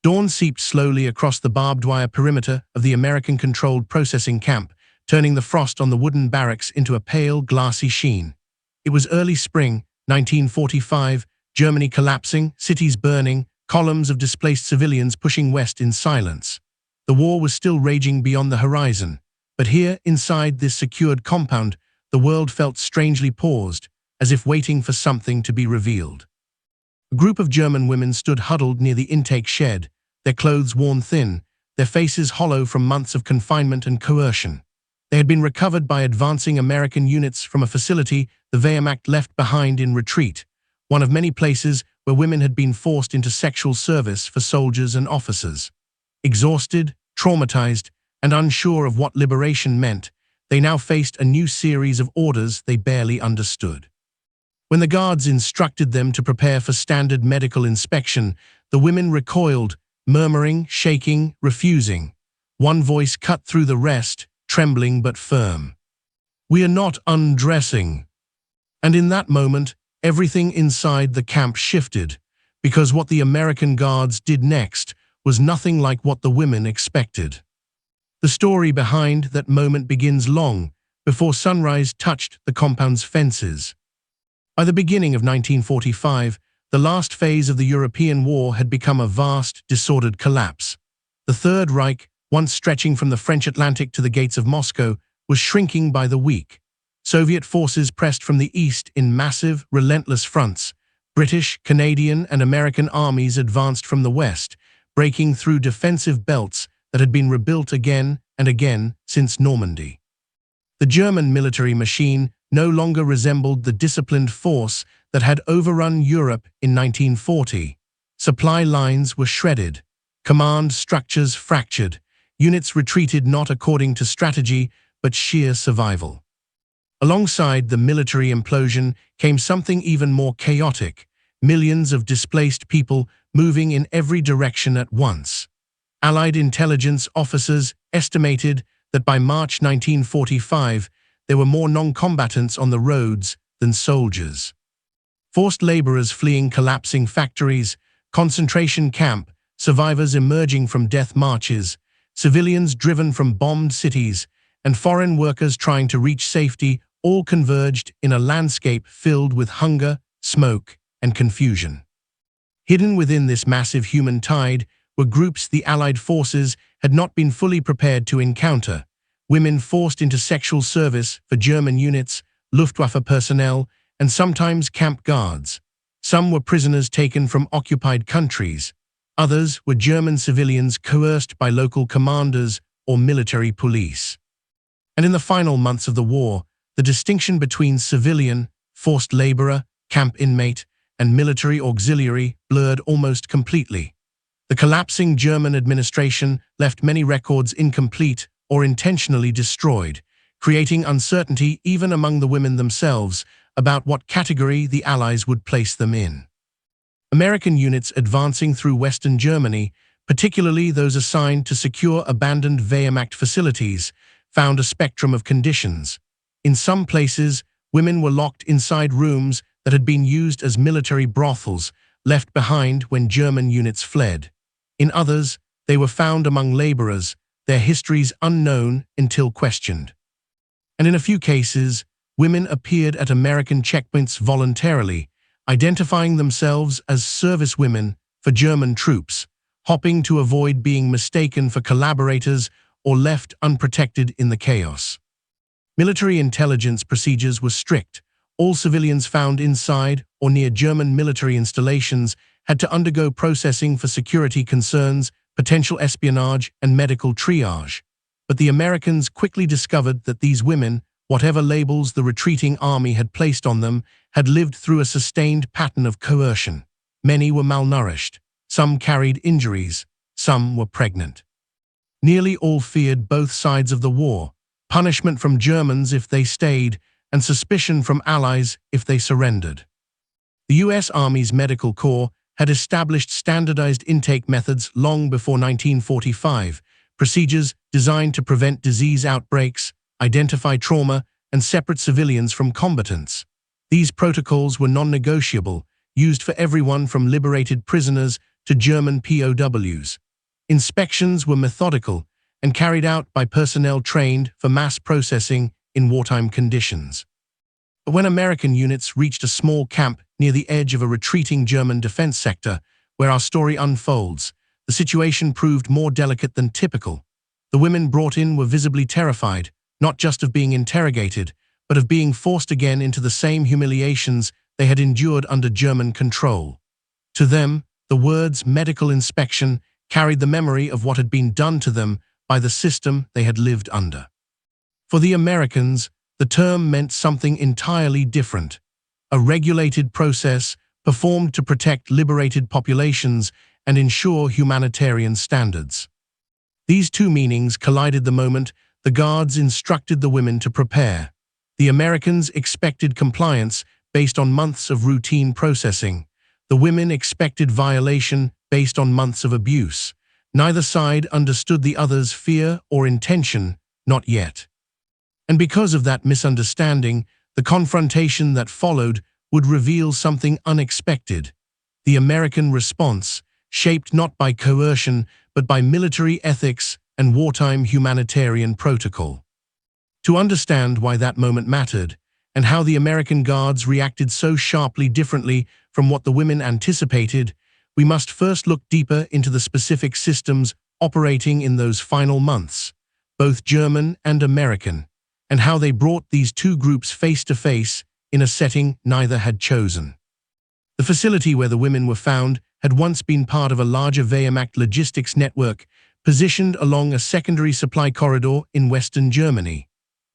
Dawn seeped slowly across the barbed wire perimeter of the American-controlled processing camp, turning the frost on the wooden barracks into a pale, glassy sheen. It was early spring, 1945, Germany collapsing, cities burning, columns of displaced civilians pushing west in silence. The war was still raging beyond the horizon, but here, inside this secured compound, the world felt strangely paused, as if waiting for something to be revealed. A group of German women stood huddled near the intake shed, their clothes worn thin, their faces hollow from months of confinement and coercion. They had been recovered by advancing American units from a facility the Wehrmacht left behind in retreat, one of many places where women had been forced into sexual service for soldiers and officers. Exhausted, traumatized, and unsure of what liberation meant, they now faced a new series of orders they barely understood. When the guards instructed them to prepare for standard medical inspection, the women recoiled, murmuring, shaking, refusing. One voice cut through the rest, trembling but firm. "We are not undressing." And in that moment, everything inside the camp shifted, because what the American guards did next was nothing like what the women expected. The story behind that moment begins long before sunrise touched the compound's fences. By the beginning of 1945, the last phase of the European war had become a vast, disordered collapse. The Third Reich, once stretching from the French Atlantic to the gates of Moscow, was shrinking by the week. Soviet forces pressed from the east in massive, relentless fronts. British, Canadian, and American armies advanced from the west, breaking through defensive belts that had been rebuilt again and again since Normandy. The German military machine no longer resembled the disciplined force that had overrun Europe in 1940. Supply lines were shredded, command structures fractured, units retreated not according to strategy but sheer survival. Alongside the military implosion came something even more chaotic: millions of displaced people moving in every direction at once. Allied intelligence officers estimated that by March 1945, there were more non-combatants on the roads than soldiers. Forced laborers fleeing collapsing factories, concentration camp, survivors emerging from death marches, civilians driven from bombed cities, and foreign workers trying to reach safety all converged in a landscape filled with hunger, smoke, and confusion. Hidden within this massive human tide were groups the Allied forces had not been fully prepared to encounter: women forced into sexual service for German units, Luftwaffe personnel, and sometimes camp guards. Some were prisoners taken from occupied countries. Others were German civilians coerced by local commanders or military police. And in the final months of the war, the distinction between civilian, forced laborer, camp inmate, and military auxiliary blurred almost completely. The collapsing German administration left many records incomplete or intentionally destroyed, creating uncertainty even among the women themselves about what category the Allies would place them in. American units advancing through Western Germany, particularly those assigned to secure abandoned Wehrmacht facilities, found a spectrum of conditions. In some places, women were locked inside rooms that had been used as military brothels, left behind when German units fled. In others, they were found among laborers, their histories unknown until questioned. And in a few cases, women appeared at American checkpoints voluntarily, identifying themselves as service women for German troops, hoping to avoid being mistaken for collaborators or left unprotected in the chaos. Military intelligence procedures were strict. All civilians found inside or near German military installations had to undergo processing for security concerns, potential espionage, and medical triage. But the Americans quickly discovered that these women, whatever labels the retreating army had placed on them, had lived through a sustained pattern of coercion. Many were malnourished, some carried injuries, some were pregnant. Nearly all feared both sides of the war: punishment from Germans if they stayed, and suspicion from Allies if they surrendered. The U.S. Army's Medical Corps had established standardized intake methods long before 1945, procedures designed to prevent disease outbreaks, identify trauma, and separate civilians from combatants. These protocols were non-negotiable, used for everyone from liberated prisoners to German POWs. Inspections were methodical and carried out by personnel trained for mass processing in wartime conditions. But when American units reached a small camp near the edge of a retreating German defense sector, where our story unfolds, the situation proved more delicate than typical. The women brought in were visibly terrified, not just of being interrogated, but of being forced again into the same humiliations they had endured under German control. To them, the words medical inspection carried the memory of what had been done to them by the system they had lived under. For the Americans, the term meant something entirely different, a regulated process performed to protect liberated populations and ensure humanitarian standards. These two meanings collided the moment the guards instructed the women to prepare. The Americans expected compliance based on months of routine processing. The women expected violation based on months of abuse. Neither side understood the other's fear or intention, not yet. And because of that misunderstanding, the confrontation that followed would reveal something unexpected. The American response, shaped not by coercion, but by military ethics and wartime humanitarian protocol. To understand why that moment mattered, and how the American guards reacted so sharply differently from what the women anticipated, we must first look deeper into the specific systems operating in those final months, both German and American, and how they brought these two groups face to face in a setting neither had chosen. The facility where the women were found had once been part of a larger Wehrmacht logistics network positioned along a secondary supply corridor in Western Germany.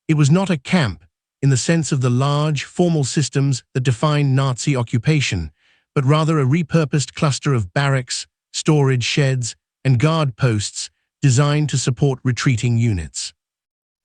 It was not a camp in the sense of the large, formal systems that defined Nazi occupation, but rather a repurposed cluster of barracks, storage sheds, and guard posts designed to support retreating units.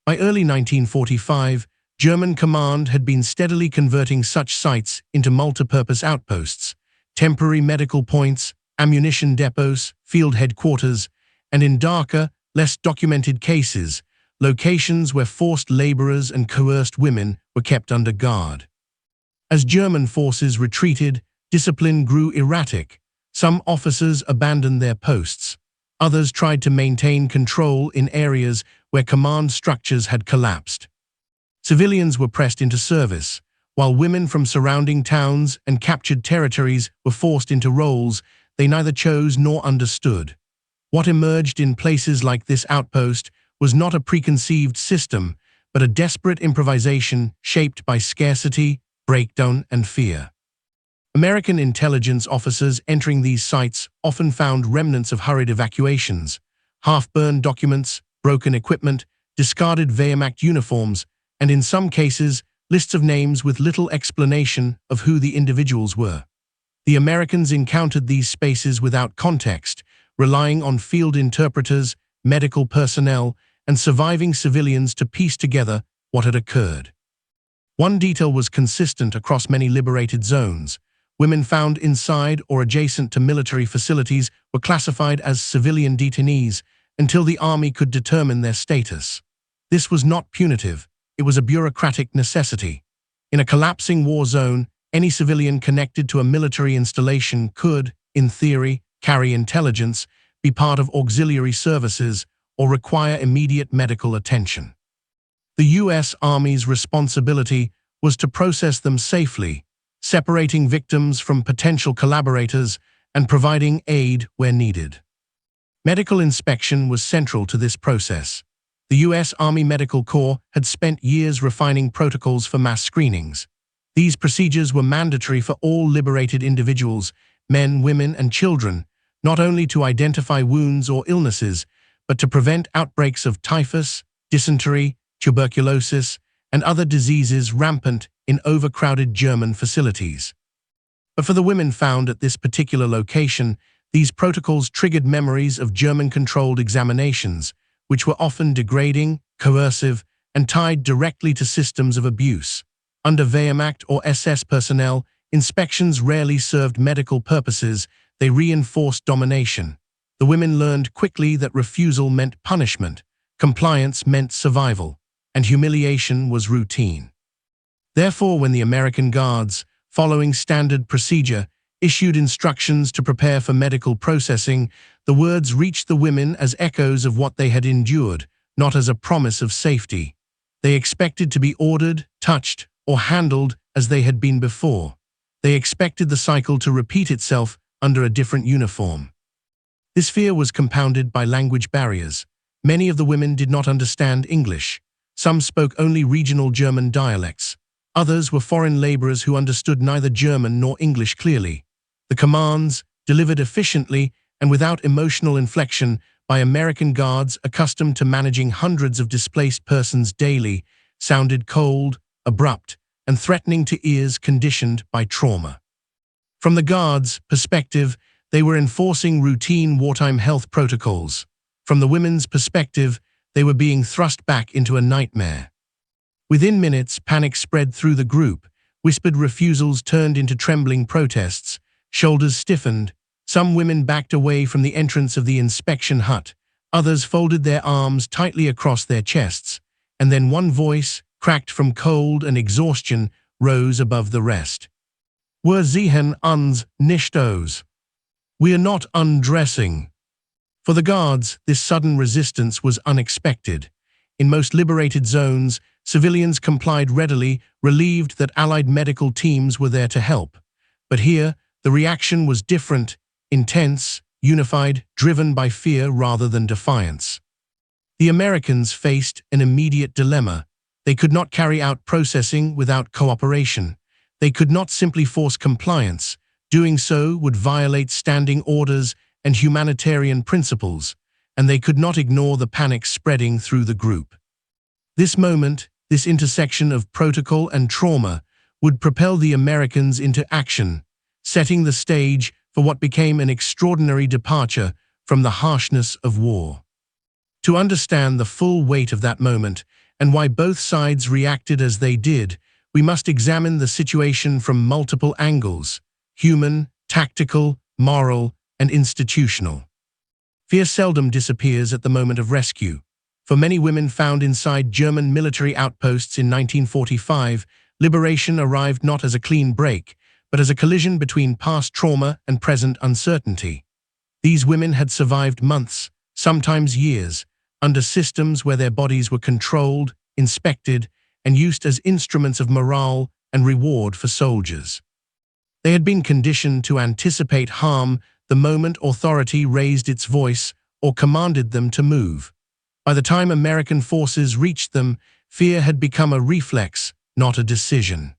By early 1945, German command had been steadily converting such sites into multipurpose outposts, temporary medical points, ammunition depots, field headquarters, and in darker, less documented cases, locations where forced laborers and coerced women were kept under guard. As German forces retreated, discipline grew erratic. Some officers abandoned their posts. Others tried to maintain control in areas where command structures had collapsed. Civilians were pressed into service, while women from surrounding towns and captured territories were forced into roles they neither chose nor understood. What emerged in places like this outpost was not a preconceived system, but a desperate improvisation shaped by scarcity, breakdown, and fear. American intelligence officers entering these sites often found remnants of hurried evacuations, half-burned documents, broken equipment, discarded Wehrmacht uniforms, and in some cases, lists of names with little explanation of who the individuals were. The Americans encountered these spaces without context, relying on field interpreters, medical personnel, and surviving civilians to piece together what had occurred. One detail was consistent across many liberated zones. Women found inside or adjacent to military facilities were classified as civilian detainees until the army could determine their status. This was not punitive, it was a bureaucratic necessity. In a collapsing war zone, any civilian connected to a military installation could, in theory, carry intelligence, be part of auxiliary services, or require immediate medical attention. The U.S. Army's responsibility was to process them safely, separating victims from potential collaborators and providing aid where needed. Medical inspection was central to this process. The U.S. Army Medical Corps had spent years refining protocols for mass screenings. These procedures were mandatory for all liberated individuals, men, women, and children, not only to identify wounds or illnesses, but to prevent outbreaks of typhus, dysentery, tuberculosis, and other diseases rampant in overcrowded German facilities. But for the women found at this particular location, these protocols triggered memories of German-controlled examinations, which were often degrading, coercive, and tied directly to systems of abuse. Under Wehrmacht or SS personnel, inspections rarely served medical purposes, they reinforced domination. The women learned quickly that refusal meant punishment, compliance meant survival, and humiliation was routine. Therefore, when the American guards, following standard procedure, issued instructions to prepare for medical processing, the words reached the women as echoes of what they had endured, not as a promise of safety. They expected to be ordered, touched, or handled as they had been before. They expected the cycle to repeat itself under a different uniform. This fear was compounded by language barriers. Many of the women did not understand English. Some spoke only regional German dialects. Others were foreign laborers who understood neither German nor English clearly. The commands, delivered efficiently and without emotional inflection by American guards accustomed to managing hundreds of displaced persons daily, sounded cold, abrupt, and threatening to ears conditioned by trauma. From the guards' perspective, they were enforcing routine wartime health protocols. From the women's perspective, they were being thrust back into a nightmare. Within minutes, panic spread through the group. Whispered refusals turned into trembling protests. Shoulders stiffened. Some women backed away from the entrance of the inspection hut. Others folded their arms tightly across their chests. And then one voice, cracked from cold and exhaustion, rose above the rest. "Wir sehen uns nicht aus." "We are not undressing." For the guards, this sudden resistance was unexpected. In most liberated zones, civilians complied readily, relieved that Allied medical teams were there to help. But here, the reaction was different, intense, unified, driven by fear rather than defiance. The Americans faced an immediate dilemma. They could not carry out processing without cooperation. They could not simply force compliance. Doing so would violate standing orders and humanitarian principles, and they could not ignore the panic spreading through the group. This moment, this intersection of protocol and trauma, would propel the Americans into action, setting the stage for what became an extraordinary departure from the harshness of war. To understand the full weight of that moment and why both sides reacted as they did, we must examine the situation from multiple angles: human, tactical, moral, and institutional. Fear seldom disappears at the moment of rescue. For many women found inside German military outposts in 1945, liberation arrived not as a clean break, but as a collision between past trauma and present uncertainty. These women had survived months, sometimes years, under systems where their bodies were controlled, inspected, and used as instruments of morale and reward for soldiers. They had been conditioned to anticipate harm the moment authority raised its voice or commanded them to move. By the time American forces reached them, fear had become a reflex, not a decision.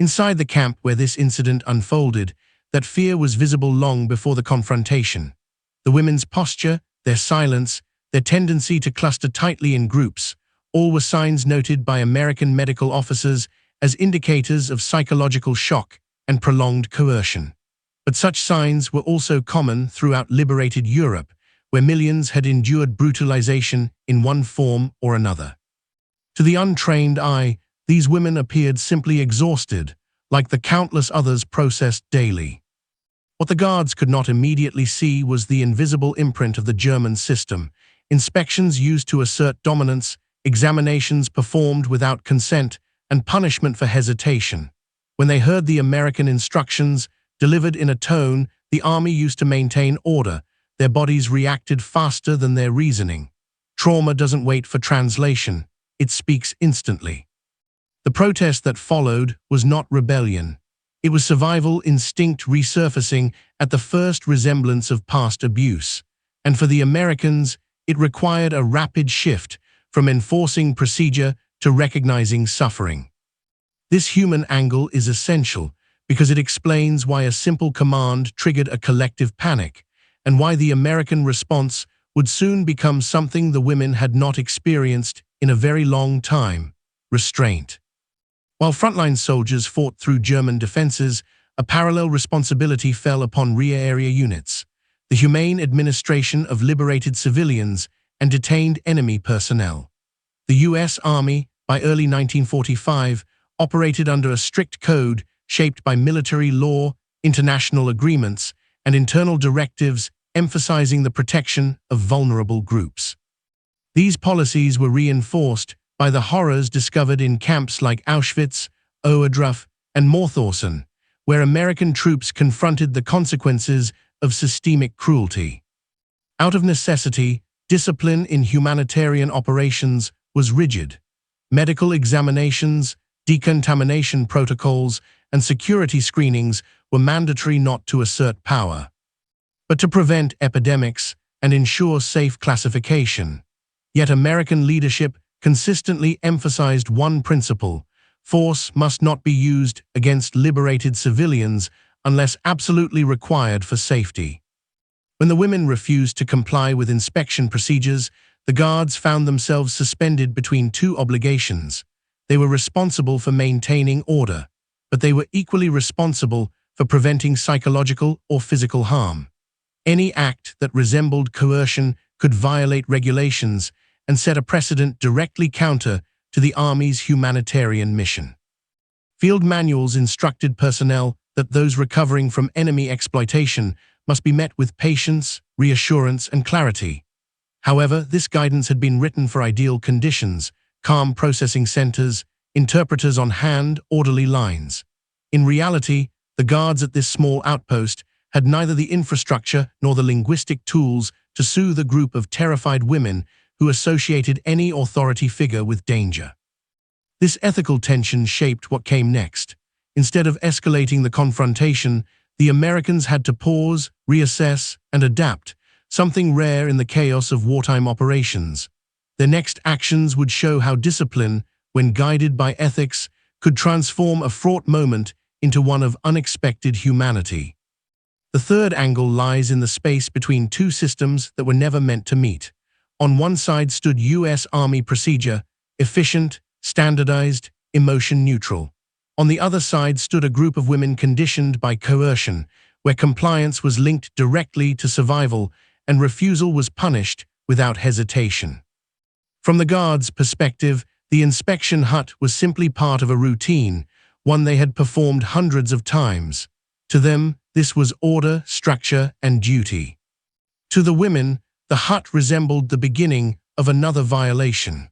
Inside the camp where this incident unfolded, that fear was visible long before the confrontation. The women's posture, their silence, their tendency to cluster tightly in groups, all were signs noted by American medical officers as indicators of psychological shock and prolonged coercion. But such signs were also common throughout liberated Europe, where millions had endured brutalization in one form or another. To the untrained eye, these women appeared simply exhausted, like the countless others processed daily. What the guards could not immediately see was the invisible imprint of the German system: inspections used to assert dominance, examinations performed without consent, and punishment for hesitation. When they heard the American instructions, delivered in a tone the army used to maintain order, their bodies reacted faster than their reasoning. Trauma doesn't wait for translation, it speaks instantly. The protest that followed was not rebellion. It was survival instinct resurfacing at the first resemblance of past abuse. And for the Americans, it required a rapid shift from enforcing procedure to recognizing suffering. This human angle is essential because it explains why a simple command triggered a collective panic, and why the American response would soon become something the women had not experienced in a very long time: restraint. While frontline soldiers fought through German defenses, a parallel responsibility fell upon rear area units: the humane administration of liberated civilians and detained enemy personnel. The U.S. Army, by early 1945, operated under a strict code shaped by military law, international agreements, and internal directives emphasizing the protection of vulnerable groups. These policies were reinforced by the horrors discovered in camps like Auschwitz, Ohrdruf, and Mauthausen, where American troops confronted the consequences of systemic cruelty. Out of necessity, discipline in humanitarian operations was rigid. Medical examinations, decontamination protocols, and security screenings were mandatory not to assert power, but to prevent epidemics and ensure safe classification. Yet American leadership consistently emphasized one principle: force must not be used against liberated civilians unless absolutely required for safety. When the women refused to comply with inspection procedures, the guards found themselves suspended between two obligations. They were responsible for maintaining order, but they were equally responsible for preventing psychological or physical harm. Any act that resembled coercion could violate regulations and set a precedent directly counter to the Army's humanitarian mission. Field manuals instructed personnel that those recovering from enemy exploitation must be met with patience, reassurance, and clarity. However, this guidance had been written for ideal conditions: calm processing centers, interpreters on hand, orderly lines. In reality, the guards at this small outpost had neither the infrastructure nor the linguistic tools to soothe a group of terrified women who associated any authority figure with danger. This ethical tension shaped what came next. Instead of escalating the confrontation, the Americans had to pause, reassess, and adapt, something rare in the chaos of wartime operations. Their next actions would show how discipline, when guided by ethics, could transform a fraught moment into one of unexpected humanity. The third angle lies in the space between two systems that were never meant to meet. On one side stood U.S. Army procedure, efficient, standardized, emotion-neutral. On the other side stood a group of women conditioned by coercion, where compliance was linked directly to survival and refusal was punished without hesitation. From the guards' perspective, the inspection hut was simply part of a routine, one they had performed hundreds of times. To them, this was order, structure, and duty. To the women, the hut resembled the beginning of another violation.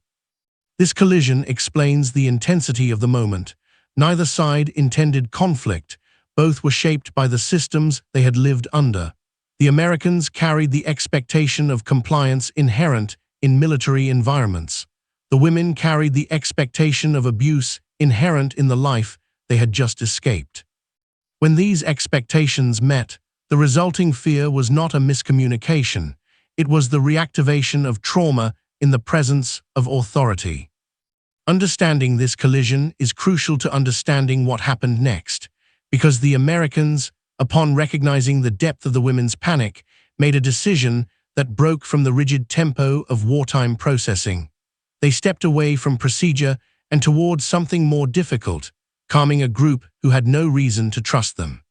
This collision explains the intensity of the moment. Neither side intended conflict. Both were shaped by the systems they had lived under. The Americans carried the expectation of compliance inherent in military environments. The women carried the expectation of abuse inherent in the life they had just escaped. When these expectations met, the resulting fear was not a miscommunication. It was the reactivation of trauma in the presence of authority. Understanding this collision is crucial to understanding what happened next, because the Americans, upon recognizing the depth of the women's panic, made a decision that broke from the rigid tempo of wartime processing. They stepped away from procedure and towards something more difficult, calming a group who had no reason to trust them.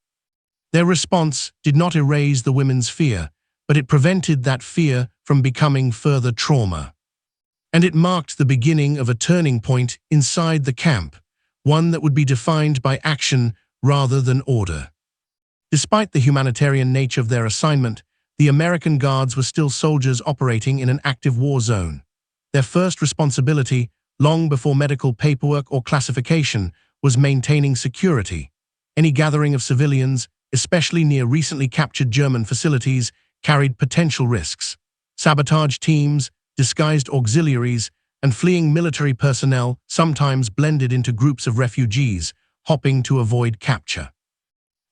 Their response did not erase the women's fear, but it prevented that fear from becoming further trauma. And it marked the beginning of a turning point inside the camp, one that would be defined by action rather than order. Despite the humanitarian nature of their assignment, the American guards were still soldiers operating in an active war zone. Their first responsibility, long before medical paperwork or classification, was maintaining security. Any gathering of civilians, especially near recently captured German facilities, carried potential risks. Sabotage teams, disguised auxiliaries, and fleeing military personnel sometimes blended into groups of refugees, hopping to avoid capture.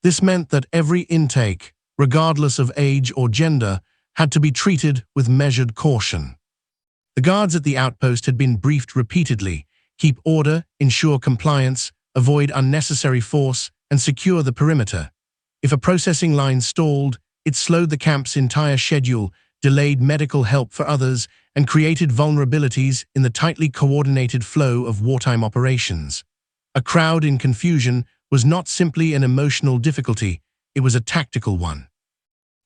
This meant that every intake, regardless of age or gender, had to be treated with measured caution. The guards at the outpost had been briefed repeatedly: keep order, ensure compliance, avoid unnecessary force, and secure the perimeter. If a processing line stalled, it slowed the camp's entire schedule, delayed medical help for others, and created vulnerabilities in the tightly coordinated flow of wartime operations. A crowd in confusion was not simply an emotional difficulty, it was a tactical one.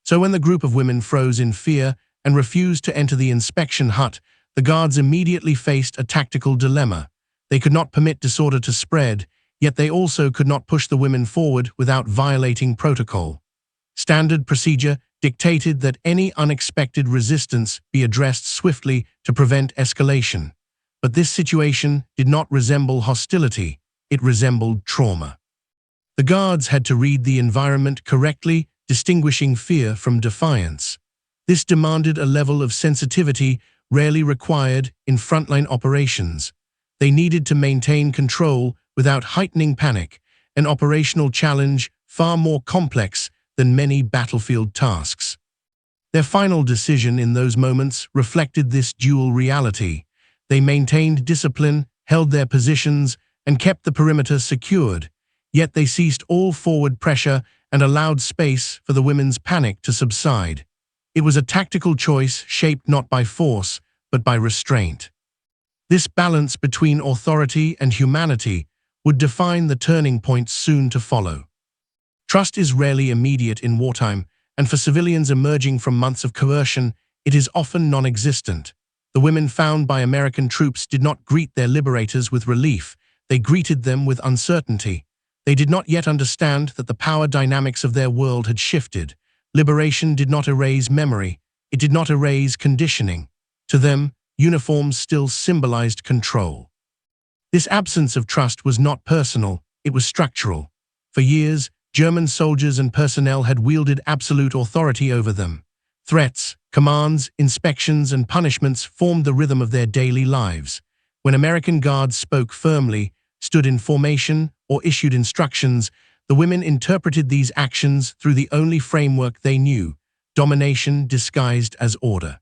So when the group of women froze in fear and refused to enter the inspection hut, the guards immediately faced a tactical dilemma. They could not permit disorder to spread, yet they also could not push the women forward without violating protocol. Standard procedure dictated that any unexpected resistance be addressed swiftly to prevent escalation. But this situation did not resemble hostility, it resembled trauma. The guards had to read the environment correctly, distinguishing fear from defiance. This demanded a level of sensitivity rarely required in frontline operations. They needed to maintain control without heightening panic, an operational challenge far more complex than many battlefield tasks. Their final decision in those moments reflected this dual reality. They maintained discipline, held their positions, and kept the perimeter secured, yet they ceased all forward pressure and allowed space for the women's panic to subside. It was a tactical choice shaped not by force, but by restraint. This balance between authority and humanity would define the turning point soon to follow. Trust is rarely immediate in wartime, and for civilians emerging from months of coercion, it is often non-existent. The women found by American troops did not greet their liberators with relief, they greeted them with uncertainty. They did not yet understand that the power dynamics of their world had shifted. Liberation did not erase memory, it did not erase conditioning. To them, uniforms still symbolized control. This absence of trust was not personal, it was structural. For years, German soldiers and personnel had wielded absolute authority over them. Threats, commands, inspections, and punishments formed the rhythm of their daily lives. When American guards spoke firmly, stood in formation, or issued instructions, the women interpreted these actions through the only framework they knew: domination disguised as order.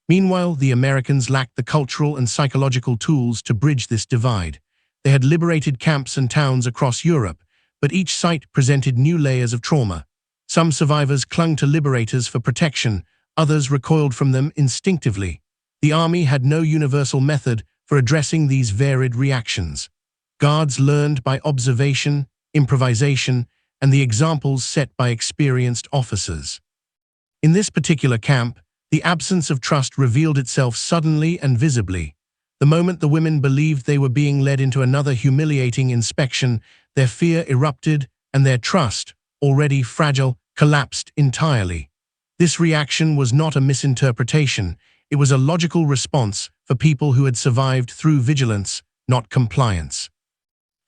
Meanwhile, the Americans lacked the cultural and psychological tools to bridge this divide. They had liberated camps and towns across Europe, but each site presented new layers of trauma. Some survivors clung to liberators for protection, others recoiled from them instinctively. The army had no universal method for addressing these varied reactions. Guards learned by observation, improvisation, and the examples set by experienced officers. In this particular camp, the absence of trust revealed itself suddenly and visibly. The moment the women believed they were being led into another humiliating inspection, their fear erupted and their trust, already fragile, collapsed entirely. This reaction was not a misinterpretation, it was a logical response for people who had survived through vigilance, not compliance.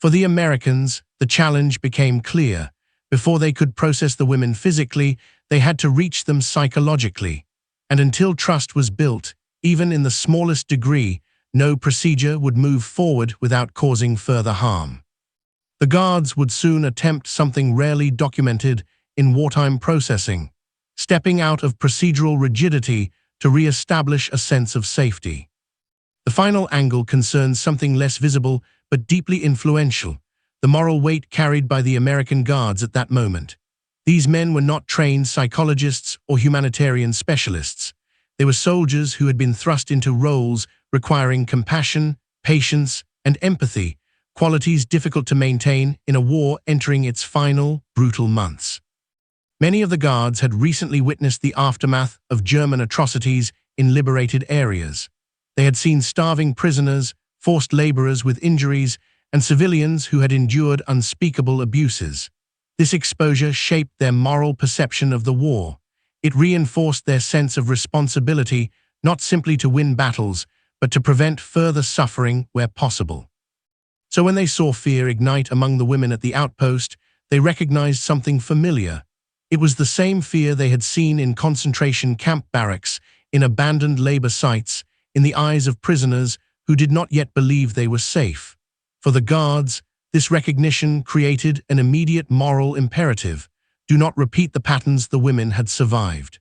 For the Americans, the challenge became clear. Before they could process the women physically, they had to reach them psychologically. And until trust was built, even in the smallest degree, no procedure would move forward without causing further harm. The guards would soon attempt something rarely documented in wartime processing, stepping out of procedural rigidity to re-establish a sense of safety. The final angle concerns something less visible but deeply influential: the moral weight carried by the American guards at that moment. These men were not trained psychologists or humanitarian specialists. They were soldiers who had been thrust into roles requiring compassion, patience, and empathy, qualities difficult to maintain in a war entering its final, brutal months. Many of the guards had recently witnessed the aftermath of German atrocities in liberated areas. They had seen starving prisoners, forced laborers with injuries, and civilians who had endured unspeakable abuses. This exposure shaped their moral perception of the war. It reinforced their sense of responsibility, not simply to win battles, but to prevent further suffering where possible. So when they saw fear ignite among the women at the outpost, they recognized something familiar. It was the same fear they had seen in concentration camp barracks, in abandoned labor sites, in the eyes of prisoners who did not yet believe they were safe. For the guards, this recognition created an immediate moral imperative: do not repeat the patterns the women had survived.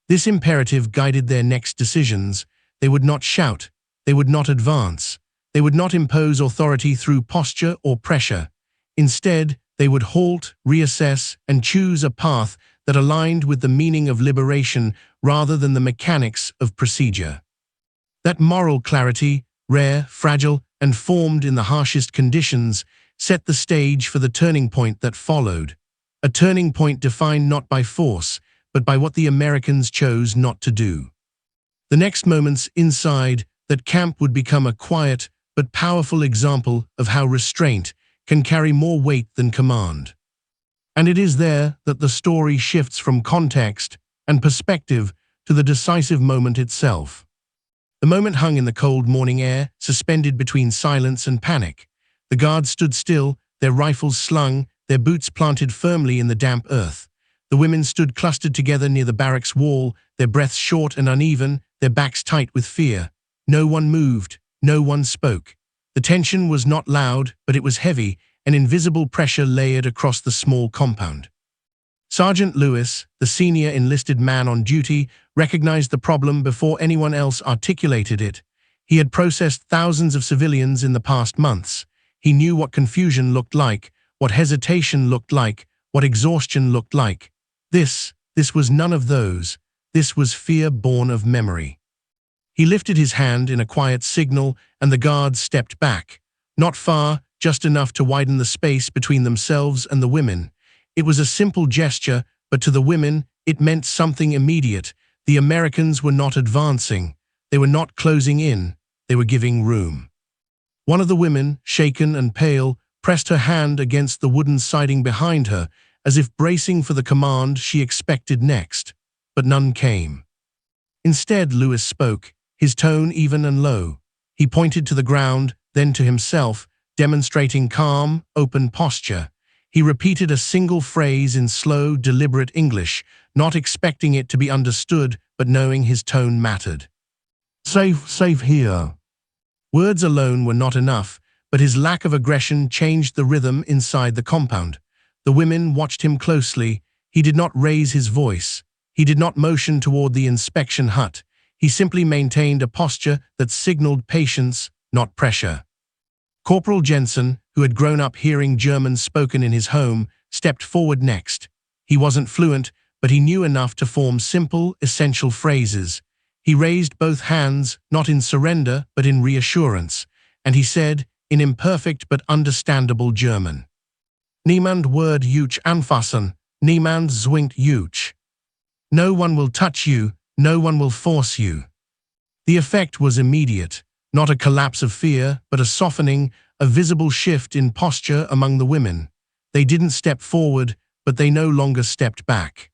This imperative guided their next decisions. They would not shout, they would not advance, they would not impose authority through posture or pressure. Instead, they would halt, reassess, and choose a path that aligned with the meaning of liberation rather than the mechanics of procedure. That moral clarity, rare, fragile, and formed in the harshest conditions, set the stage for the turning point that followed. A turning point defined not by force, but by what the Americans chose not to do. The next moments inside that camp would become a quiet but powerful example of how restraint can carry more weight than command. And it is there that the story shifts from context and perspective to the decisive moment itself. The moment hung in the cold morning air, suspended between silence and panic. The guards stood still, their rifles slung, their boots planted firmly in the damp earth. The women stood clustered together near the barracks wall, their breaths short and uneven, their backs tight with fear. No one moved, no one spoke. The tension was not loud, but it was heavy, an invisible pressure layered across the small compound. Sergeant Lewis, the senior enlisted man on duty, recognized the problem before anyone else articulated it. He had processed thousands of civilians in the past months. He knew what confusion looked like, what hesitation looked like, what exhaustion looked like. This was none of those. This was fear born of memory. He lifted his hand in a quiet signal, and the guards stepped back. Not far, just enough to widen the space between themselves and the women. It was a simple gesture, but to the women, it meant something immediate. The Americans were not advancing. They were not closing in. They were giving room. One of the women, shaken and pale, pressed her hand against the wooden siding behind her, as if bracing for the command she expected next. But none came. Instead, Lewis spoke, his tone even and low. He pointed to the ground, then to himself, demonstrating calm, open posture. He repeated a single phrase in slow, deliberate English, not expecting it to be understood, but knowing his tone mattered. Safe here. Words alone were not enough, but his lack of aggression changed the rhythm inside the compound. The women watched him closely. He did not raise his voice. He did not motion toward the inspection hut. He simply maintained a posture that signaled patience, not pressure. Corporal Jensen, who had grown up hearing German spoken in his home, stepped forward next. He wasn't fluent, but he knew enough to form simple, essential phrases. He raised both hands, not in surrender, but in reassurance, and he said, in imperfect but understandable German, "Niemand wird euch anfassen, niemand zwingt euch." No one will touch you, no one will force you. The effect was immediate, not a collapse of fear, but a softening, a visible shift in posture among the women. They didn't step forward, but they no longer stepped back.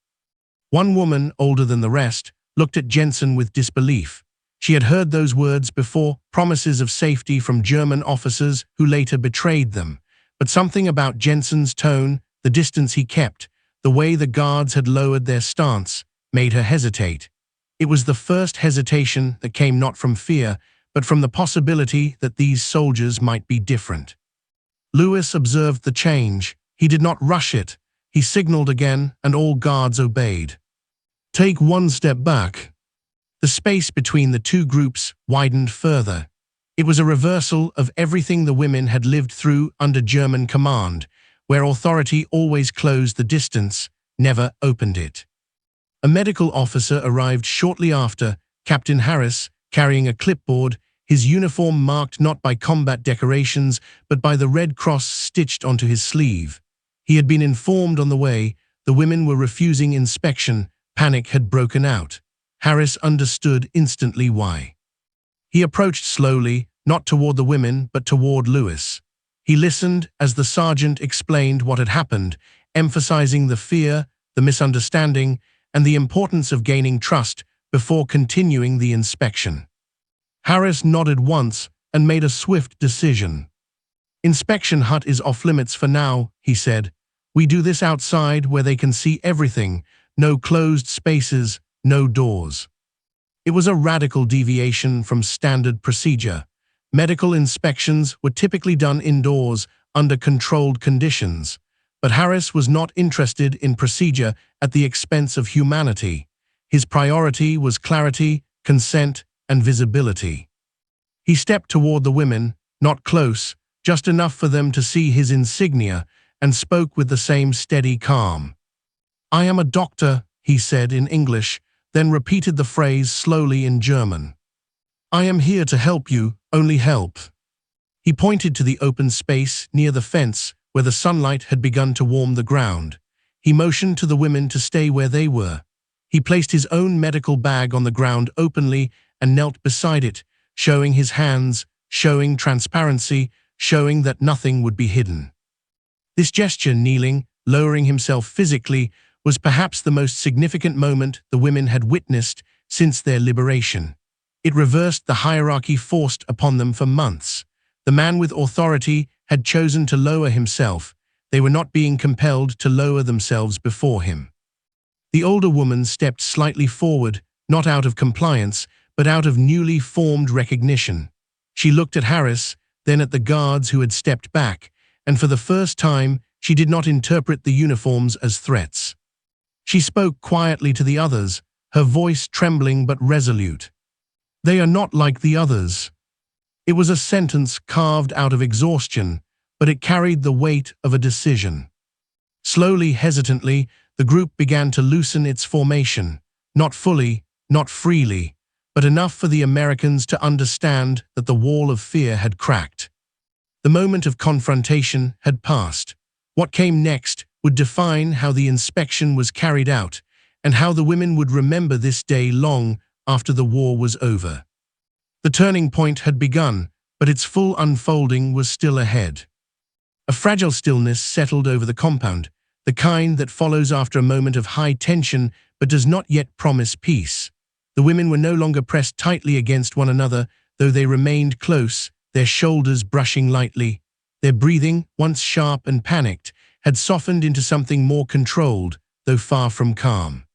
One woman, older than the rest, looked at Jensen with disbelief. She had heard those words before, promises of safety from German officers who later betrayed them. But something about Jensen's tone, the distance he kept, the way the guards had lowered their stance, made her hesitate. It was the first hesitation that came not from fear, but from the possibility that these soldiers might be different. Lewis observed the change. He did not rush it. He signaled again, and all guards obeyed. "Take one step back." The space between the two groups widened further. It was a reversal of everything the women had lived through under German command, where authority always closed the distance, never opened it. A medical officer arrived shortly after, Captain Harris, carrying a clipboard, his uniform marked not by combat decorations, but by the Red Cross stitched onto his sleeve. He had been informed on the way. The women were refusing inspection. Panic had broken out. Harris understood instantly why. He approached slowly, not toward the women, but toward Lewis. He listened as the sergeant explained what had happened, emphasizing the fear, the misunderstanding, and the importance of gaining trust before continuing the inspection. Harris nodded once and made a swift decision. "Inspection hut is off limits for now," he said. "We do this outside where they can see everything, no closed spaces, no doors." It was a radical deviation from standard procedure. Medical inspections were typically done indoors, under controlled conditions. But Harris was not interested in procedure at the expense of humanity. His priority was clarity, consent, and visibility. He stepped toward the women, not close, just enough for them to see his insignia, and spoke with the same steady calm. "I am a doctor," he said in English, then repeated the phrase slowly in German. "I am here to help you, only help." He pointed to the open space near the fence where the sunlight had begun to warm the ground. He motioned to the women to stay where they were. He placed his own medical bag on the ground openly and knelt beside it, showing his hands, showing transparency, showing that nothing would be hidden. This gesture, kneeling, lowering himself physically, was perhaps the most significant moment the women had witnessed since their liberation. It reversed the hierarchy forced upon them for months. The man with authority had chosen to lower himself. They were not being compelled to lower themselves before him. The older woman stepped slightly forward, not out of compliance, but out of newly formed recognition. She looked at Harris, then at the guards who had stepped back, and for the first time, she did not interpret the uniforms as threats. She spoke quietly to the others, her voice trembling but resolute. "They are not like the others." It was a sentence carved out of exhaustion, but it carried the weight of a decision. Slowly, hesitantly, the group began to loosen its formation, not fully, not freely, but enough for the Americans to understand that the wall of fear had cracked. The moment of confrontation had passed. What came next would define how the inspection was carried out and how the women would remember this day long after the war was over. The turning point had begun, but its full unfolding was still ahead. A fragile stillness settled over the compound, the kind that follows after a moment of high tension but does not yet promise peace. The women were no longer pressed tightly against one another, though they remained close, their shoulders brushing lightly. Their breathing, once sharp and panicked, had softened into something more controlled, though far from calm.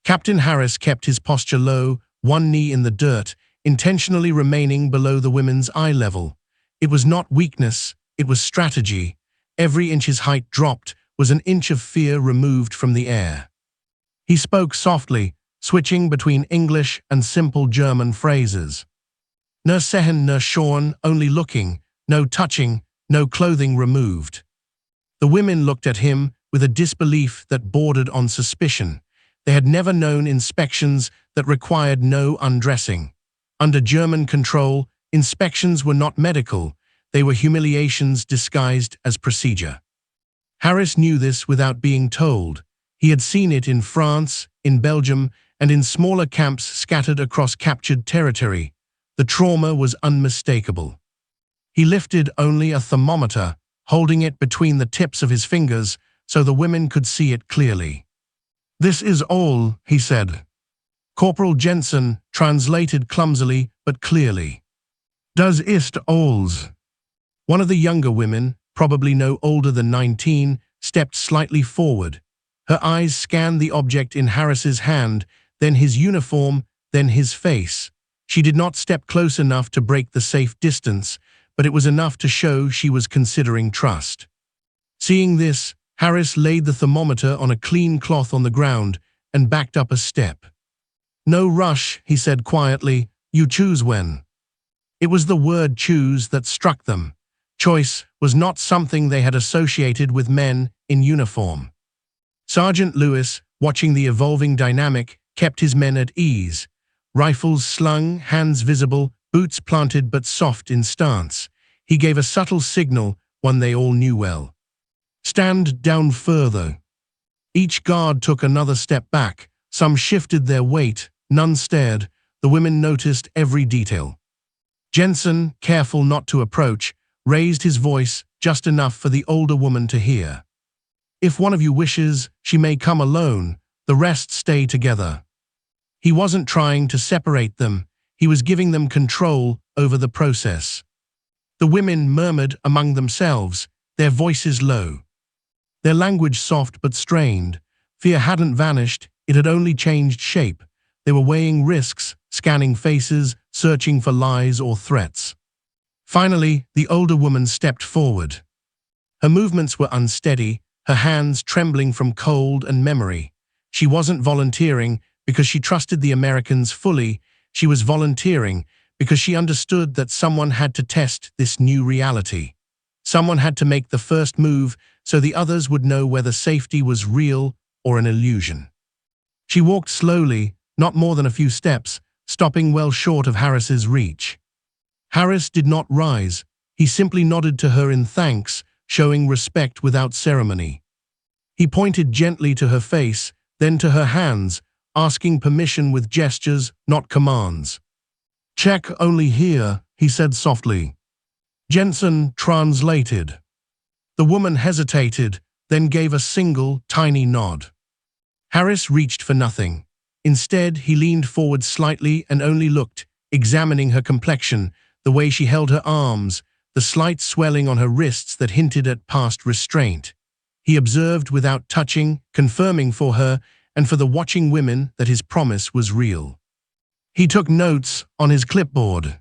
Captain Harris kept his posture low, one knee in the dirt, intentionally remaining below the women's eye level. It was not weakness, it was strategy. Every inch his height dropped was an inch of fear removed from the air. He spoke softly, switching between English and simple German phrases. "No sehen, no schauen, only looking, no touching, no clothing removed." The women looked at him with a disbelief that bordered on suspicion. They had never known inspections that required no undressing. Under German control, inspections were not medical, they were humiliations disguised as procedure. Harris knew this without being told. He had seen it in France, in Belgium, and in smaller camps scattered across captured territory. The trauma was unmistakable. He lifted only a thermometer, holding it between the tips of his fingers so the women could see it clearly. "This is all," he said. Corporal Jensen translated clumsily but clearly. "Das ist alles." One of the younger women, probably no older than 19, stepped slightly forward. Her eyes scanned the object in Harris's hand, then his uniform, then his face. She did not step close enough to break the safe distance, but it was enough to show she was considering trust. Seeing this, Harris laid the thermometer on a clean cloth on the ground and backed up a step. "No rush," he said quietly, "you choose when." It was the word choose that struck them. Choice was not something they had associated with men in uniform. Sergeant Lewis, watching the evolving dynamic, kept his men at ease. Rifles slung, hands visible, boots planted but soft in stance. He gave a subtle signal, one they all knew well. "Stand down further." Each guard took another step back. Some shifted their weight, none stared. The women noticed every detail. Jensen, careful not to approach, raised his voice just enough for the older woman to hear. "If one of you wishes, she may come alone, the rest stay together." He wasn't trying to separate them, he was giving them control over the process. The women murmured among themselves, their voices low. Their language soft but strained. Fear hadn't vanished, it had only changed shape. They were weighing risks, scanning faces, searching for lies or threats. Finally, the older woman stepped forward. Her movements were unsteady, her hands trembling from cold and memory. She wasn't volunteering because she trusted the Americans fully, she was volunteering because she understood that someone had to test this new reality. Someone had to make the first move so the others would know whether safety was real or an illusion. She walked slowly, not more than a few steps, stopping well short of Harris's reach. Harris did not rise, he simply nodded to her in thanks, showing respect without ceremony. He pointed gently to her face, then to her hands, asking permission with gestures, not commands. "Check only here," he said softly. Jensen translated. The woman hesitated, then gave a single, tiny nod. Harris reached for nothing. Instead, he leaned forward slightly and only looked, examining her complexion, the way she held her arms, the slight swelling on her wrists that hinted at past restraint. He observed without touching, confirming for her and for the watching women that his promise was real. He took notes on his clipboard.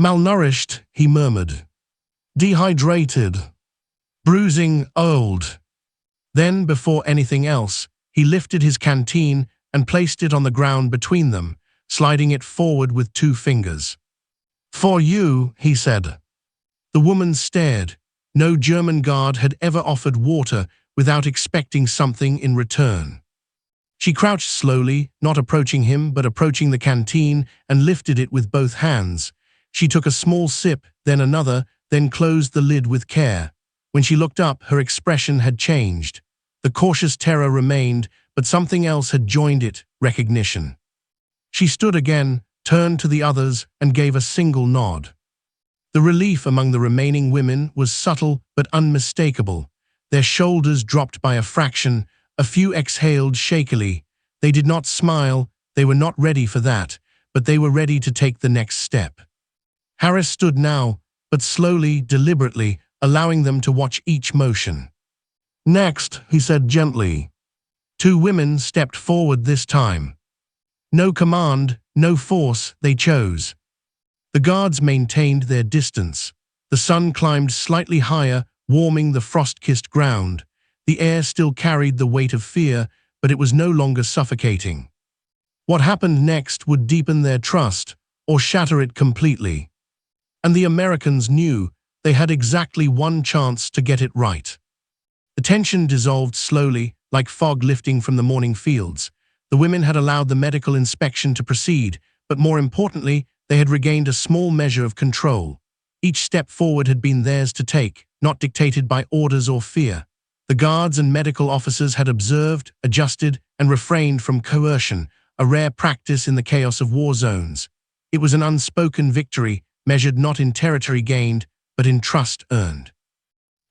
Malnourished, he murmured. Dehydrated. Bruising, old. Then, before anything else, he lifted his canteen and placed it on the ground between them, sliding it forward with 2 fingers. For you, he said. The woman stared. No German guard had ever offered water without expecting something in return. She crouched slowly, not approaching him but approaching the canteen, and lifted it with both hands. She took a small sip, then another, then closed the lid with care. When she looked up, her expression had changed. The cautious terror remained, but something else had joined it, recognition. She stood again, turned to the others, and gave a single nod. The relief among the remaining women was subtle but unmistakable. Their shoulders dropped by a fraction, a few exhaled shakily. They did not smile, they were not ready for that, but they were ready to take the next step. Harris stood now, but slowly, deliberately, allowing them to watch each motion. Next, he said gently. 2 women stepped forward this time. No command, no force, they chose. The guards maintained their distance. The sun climbed slightly higher, warming the frost-kissed ground. The air still carried the weight of fear, but it was no longer suffocating. What happened next would deepen their trust, or shatter it completely. And the Americans knew they had exactly 1 chance to get it right. The tension dissolved slowly, like fog lifting from the morning fields. The women had allowed the medical inspection to proceed, but more importantly, they had regained a small measure of control. Each step forward had been theirs to take, not dictated by orders or fear. The guards and medical officers had observed, adjusted, and refrained from coercion, a rare practice in the chaos of war zones. It was an unspoken victory, measured not in territory gained, but in trust earned.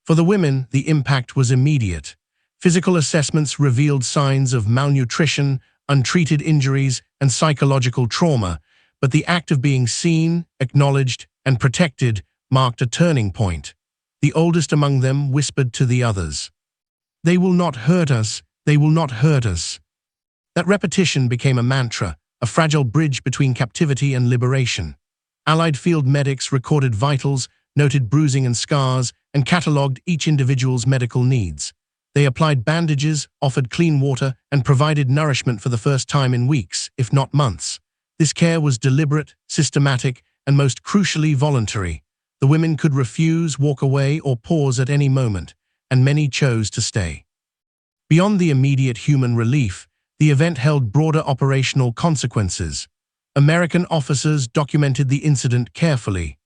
For the women, the impact was immediate. Physical assessments revealed signs of malnutrition, untreated injuries, and psychological trauma, but the act of being seen, acknowledged, and protected marked a turning point. The oldest among them whispered to the others, "They will not hurt us, they will not hurt us." That repetition became a mantra, a fragile bridge between captivity and liberation. Allied field medics recorded vitals, noted bruising and scars, and catalogued each individual's medical needs. They applied bandages, offered clean water, and provided nourishment for the first time in weeks, if not months. This care was deliberate, systematic, and most crucially voluntary. The women could refuse, walk away, or pause at any moment, and many chose to stay. Beyond the immediate human relief, the event held broader operational consequences. American officers documented the incident carefully.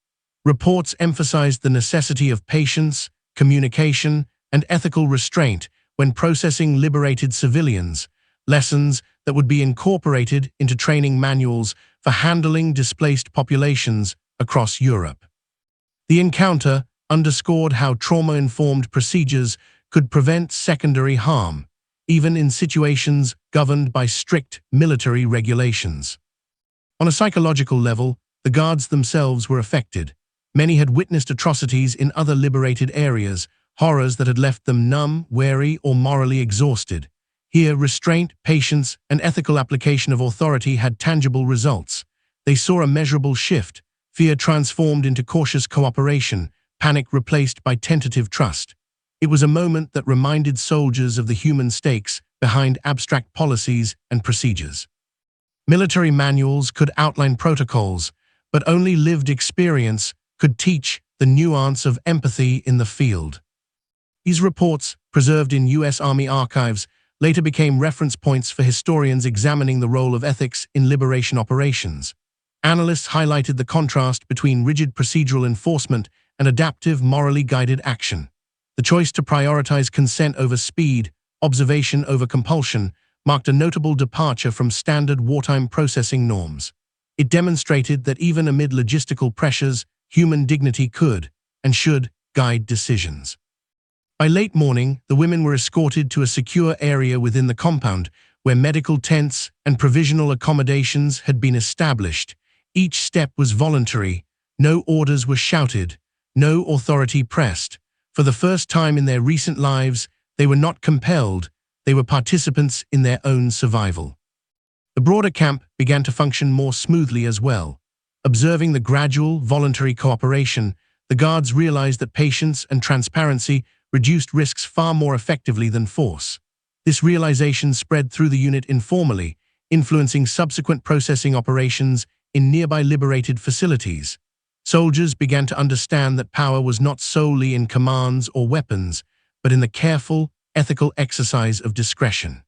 Reports emphasized the necessity of patience, communication, and ethical restraint when processing liberated civilians, lessons that would be incorporated into training manuals for handling displaced populations across Europe. The encounter underscored how trauma-informed procedures could prevent secondary harm, even in situations governed by strict military regulations. On a psychological level, the guards themselves were affected. Many had witnessed atrocities in other liberated areas, horrors that had left them numb, wary, or morally exhausted. Here, restraint, patience, and ethical application of authority had tangible results. They saw a measurable shift, fear transformed into cautious cooperation, panic replaced by tentative trust. It was a moment that reminded soldiers of the human stakes behind abstract policies and procedures. Military manuals could outline protocols, but only lived experience could teach the nuance of empathy in the field. These reports, preserved in U.S. Army archives, later became reference points for historians examining the role of ethics in liberation operations. Analysts highlighted the contrast between rigid procedural enforcement and adaptive, morally guided action. The choice to prioritize consent over speed, observation over compulsion, marked a notable departure from standard wartime processing norms. It demonstrated that even amid logistical pressures, human dignity could, and should, guide decisions. By late morning, the women were escorted to a secure area within the compound, where medical tents and provisional accommodations had been established. Each step was voluntary, no orders were shouted, no authority pressed. For the first time in their recent lives, They were not compelled, they were participants in their own survival. The broader camp began to function more smoothly as well. Observing the gradual, voluntary cooperation, the guards realized that patience and transparency reduced risks far more effectively than force. This realization spread through the unit informally, influencing subsequent processing operations in nearby liberated facilities. Soldiers began to understand that power was not solely in commands or weapons, but in the careful, ethical exercise of discretion.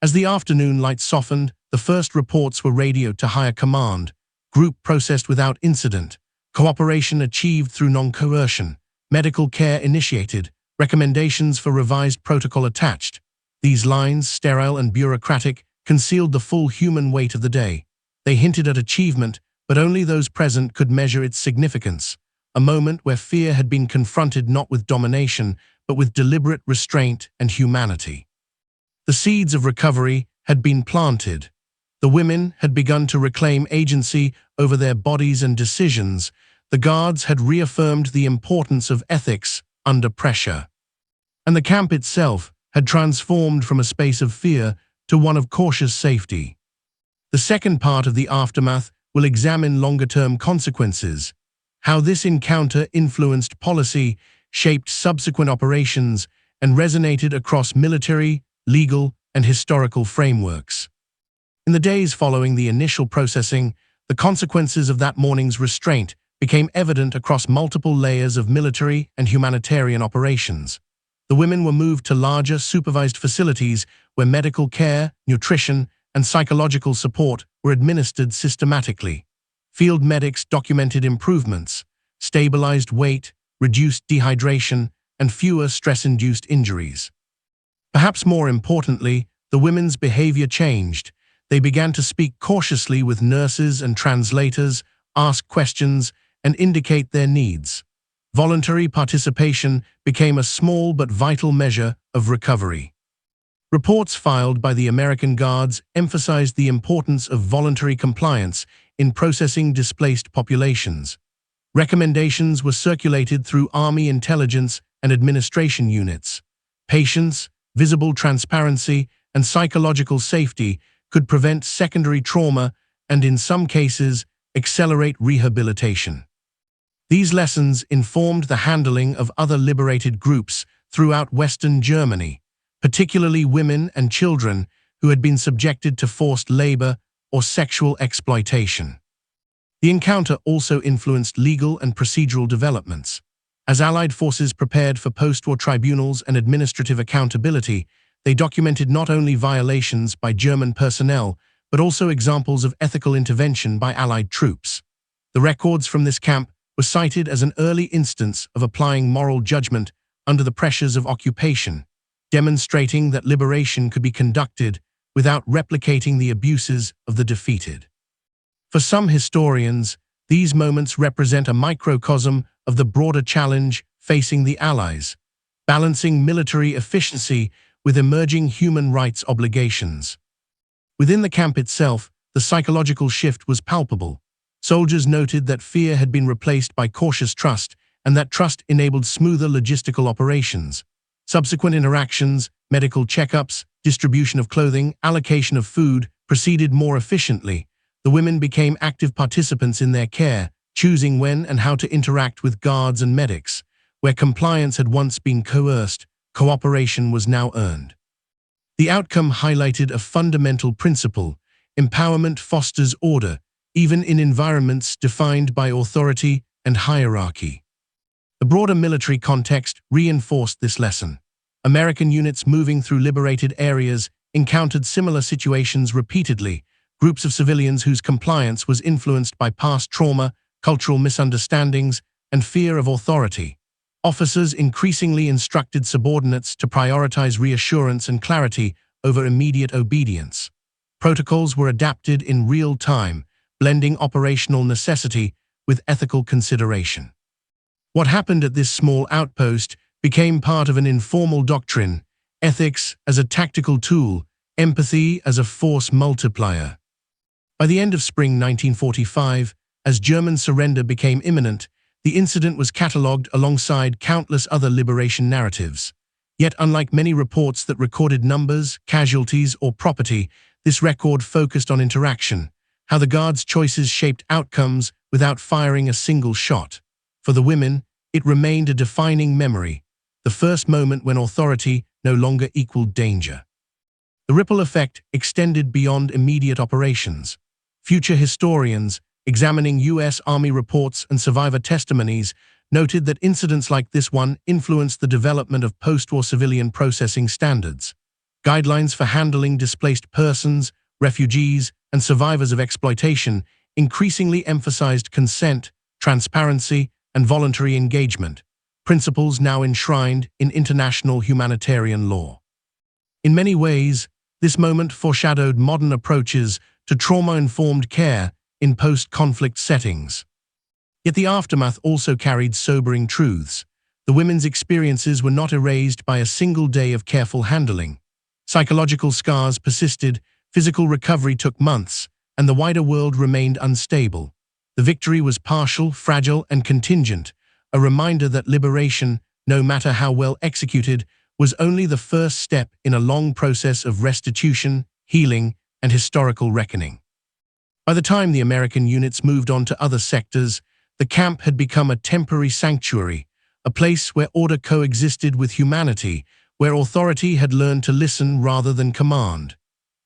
As the afternoon light softened, the first reports were radioed to higher command, group processed without incident, cooperation achieved through non-coercion, medical care initiated, recommendations for revised protocol attached. These lines, sterile and bureaucratic, concealed the full human weight of the day. They hinted at achievement, but only those present could measure its significance, a moment where fear had been confronted not with domination, but with deliberate restraint and humanity. The seeds of recovery had been planted. The women had begun to reclaim agency over their bodies and decisions. The guards had reaffirmed the importance of ethics under pressure. And the camp itself had transformed from a space of fear to one of cautious safety. The second part of the aftermath will examine longer-term consequences, how this encounter influenced policy, shaped subsequent operations, and resonated across military, legal, and historical frameworks. In the days following the initial processing, the consequences of that morning's restraint became evident across multiple layers of military and humanitarian operations. The women were moved to larger, supervised facilities where medical care, nutrition, and psychological support were administered systematically. Field medics documented improvements, stabilized weight, reduced dehydration, and fewer stress-induced injuries. Perhaps more importantly, the women's behavior changed. They began to speak cautiously with nurses and translators, ask questions, and indicate their needs. Voluntary participation became a small but vital measure of recovery. Reports filed by the American Guards emphasized the importance of voluntary compliance in processing displaced populations. Recommendations were circulated through Army intelligence and administration units. Patience, visible transparency, and psychological safety could prevent secondary trauma and, in some cases, accelerate rehabilitation. These lessons informed the handling of other liberated groups throughout Western Germany, particularly women and children who had been subjected to forced labor or sexual exploitation. The encounter also influenced legal and procedural developments. As Allied forces prepared for post-war tribunals and administrative accountability, they documented not only violations by German personnel, but also examples of ethical intervention by Allied troops. The records from this camp were cited as an early instance of applying moral judgment under the pressures of occupation, demonstrating that liberation could be conducted without replicating the abuses of the defeated. For some historians, these moments represent a microcosm of the broader challenge facing the Allies, balancing military efficiency with emerging human rights obligations. Within the camp itself, the psychological shift was palpable. Soldiers noted that fear had been replaced by cautious trust, and that trust enabled smoother logistical operations. Subsequent interactions, medical checkups, distribution of clothing, allocation of food proceeded more efficiently. The women became active participants in their care, choosing when and how to interact with guards and medics. Where compliance had once been coerced, cooperation was now earned. The outcome highlighted a fundamental principle: empowerment fosters order, even in environments defined by authority and hierarchy. The broader military context reinforced this lesson. American units moving through liberated areas encountered similar situations repeatedly, groups of civilians whose compliance was influenced by past trauma, cultural misunderstandings, and fear of authority. Officers increasingly instructed subordinates to prioritize reassurance and clarity over immediate obedience. Protocols were adapted in real time, blending operational necessity with ethical consideration. What happened at this small outpost became part of an informal doctrine: ethics as a tactical tool, empathy as a force multiplier. By the end of spring 1945, as German surrender became imminent, the incident was catalogued alongside countless other liberation narratives. Yet unlike many reports that recorded numbers, casualties, or property, this record focused on interaction, how the guards' choices shaped outcomes without firing a single shot. For the women, it remained a defining memory, the first moment when authority no longer equaled danger. The ripple effect extended beyond immediate operations. Future historians, examining U.S. Army reports and survivor testimonies, noted that incidents like this one influenced the development of post-war civilian processing standards. Guidelines for handling displaced persons, refugees, and survivors of exploitation increasingly emphasized consent, transparency, and voluntary engagement, principles now enshrined in international humanitarian law. In many ways, this moment foreshadowed modern approaches to trauma-informed care in post-conflict settings. Yet the aftermath also carried sobering truths. The women's experiences were not erased by a single day of careful handling. Psychological scars persisted, physical recovery took months, and the wider world remained unstable. The victory was partial, fragile, and contingent, a reminder that liberation, no matter how well executed, was only the first step in a long process of restitution, healing, and historical reckoning. By the time the American units moved on to other sectors, the camp had become a temporary sanctuary, a place where order coexisted with humanity, where authority had learned to listen rather than command.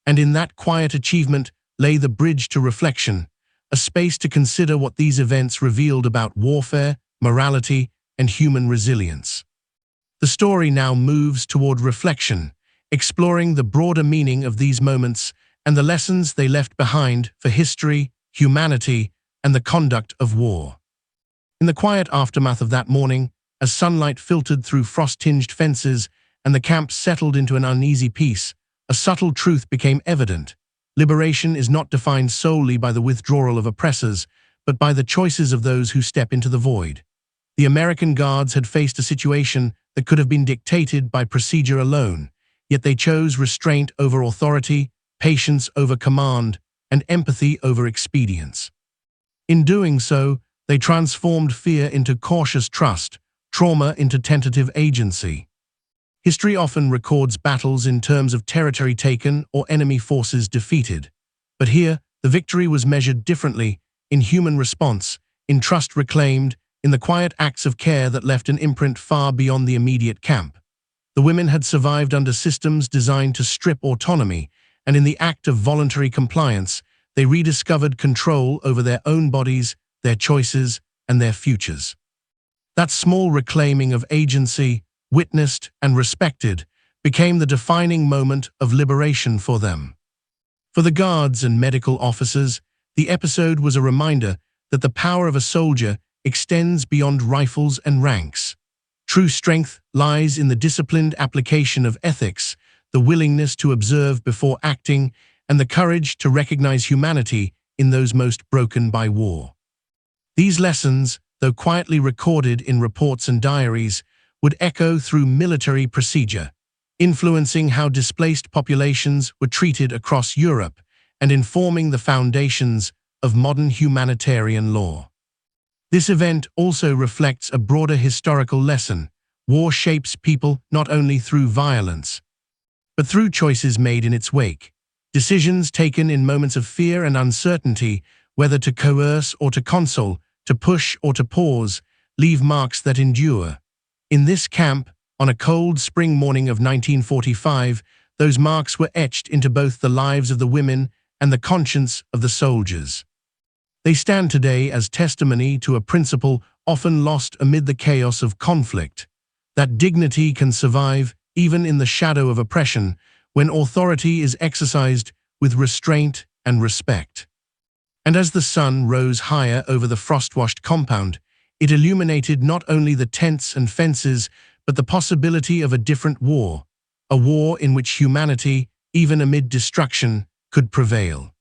And in that quiet achievement lay the bridge to reflection, a space to consider what these events revealed about warfare, morality, and human resilience. The story now moves toward reflection, exploring the broader meaning of these moments and the lessons they left behind for history, humanity, and the conduct of war. In the quiet aftermath of that morning, as sunlight filtered through frost-tinged fences and the camp settled into an uneasy peace, a subtle truth became evident. Liberation is not defined solely by the withdrawal of oppressors, but by the choices of those who step into the void. The American guards had faced a situation that could have been dictated by procedure alone, yet they chose restraint over authority, patience over command, and empathy over expedience. In doing so, they transformed fear into cautious trust, trauma into tentative agency. History often records battles in terms of territory taken or enemy forces defeated. But here, the victory was measured differently, in human response, in trust reclaimed, in the quiet acts of care that left an imprint far beyond the immediate camp. The women had survived under systems designed to strip autonomy, and in the act of voluntary compliance, they rediscovered control over their own bodies, their choices, and their futures. That small reclaiming of agency, witnessed and respected, became the defining moment of liberation for them. For the guards and medical officers, the episode was a reminder that the power of a soldier extends beyond rifles and ranks. True strength lies in the disciplined application of ethics, the willingness to observe before acting, and the courage to recognize humanity in those most broken by war. These lessons, though quietly recorded in reports and diaries, would echo through military procedure, influencing how displaced populations were treated across Europe and informing the foundations of modern humanitarian law. This event also reflects a broader historical lesson. War shapes people not only through violence, but through choices made in its wake. Decisions taken in moments of fear and uncertainty, whether to coerce or to console, to push or to pause, leave marks that endure. In this camp, on a cold spring morning of 1945, those marks were etched into both the lives of the women and the conscience of the soldiers. They stand today as testimony to a principle often lost amid the chaos of conflict, that dignity can survive even in the shadow of oppression when authority is exercised with restraint and respect. And as the sun rose higher over the frost-washed compound, it illuminated not only the tents and fences, but the possibility of a different war, a war in which humanity, even amid destruction, could prevail.